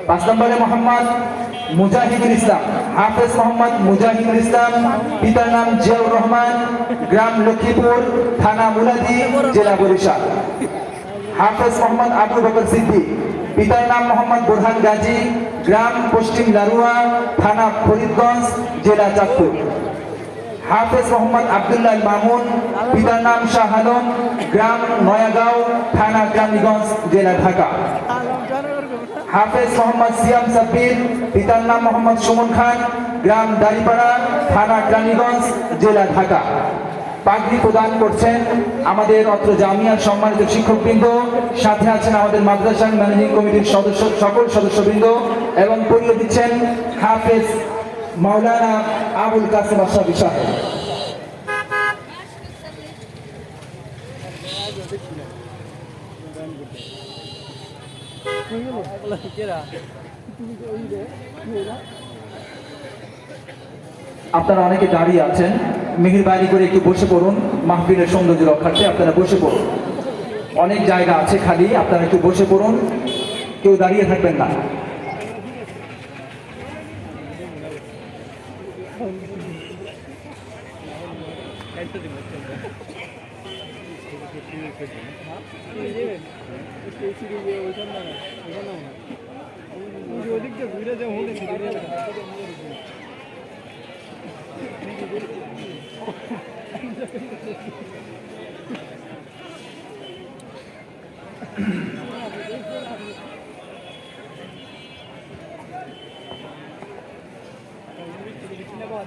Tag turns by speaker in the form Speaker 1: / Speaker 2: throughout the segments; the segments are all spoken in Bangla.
Speaker 1: 5 নম্বরে মোহাম্মদ মুজাহিদুল ইসলাম, হাফেজ মোহাম্মদ মুজাহিদুল ইসলাম, পিতার নাম জিয়াউর রহমান, গ্রাম লক্ষ্মীপুর, থানা মুলাদি, জেলা বরিশাল। হাফেজ মোহাম্মদ আবু বকর সিদ্দিক, পিতার নাম মোহাম্মদ বুরহান গাজী, গ্রাম পশ্চিম লারুয়া, থানা ফরিদগঞ্জ, জেলা চাঁদপুর। হাফেজ মোহাম্মদ আব্দুল্লাহ মামুন, পিতার নাম শাহ আলম, গ্রাম নয়াগাঁও, থানা গ্রামীগঞ্জ, জেলা ঢাকা। হাফেজ মোহাম্মদ সিয়াম সাব্বির, পিতার নাম মোহাম্মদ সুমন খান, গ্রাম দাড়িপাড়া, থানা গ্রামীগঞ্জ, জেলা ঢাকা। পাগড়ি প্রদান করছেন আমাদের অত্র জামিয়ার সম্মানিত শিক্ষকবৃন্দ, সাথে আছেন আমাদের মাদ্রাসা ম্যানেজিং কমিটির সকল সদস্যবৃন্দ এবং পরিয়ে দিচ্ছেন হাফেজ মাওলানা আবুল কাসেম আশরাফি সাহেব। আপনারা অনেকে দাঁড়িয়ে আছেন, মেহেরবানি করে একটু বসে পড়ুন। মাহফিলের সৌন্দর্য রক্ষার্থে আপনারা বসে পড়ুন, অনেক জায়গা আছে খালি, আপনারা একটু বসে পড়ুন, কেউ দাঁড়িয়ে থাকবেন না।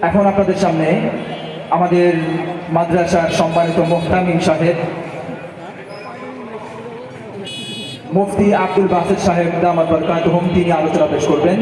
Speaker 1: এখন আপনাদের সামনে আমাদের মাদ্রাসার সম্মানিত মুহতামিম সাহেব মুফতি আব্দুল বাসেত সাহেব দামাত বরকাতুহুম তিনি আলোচনা পেশ করবেন।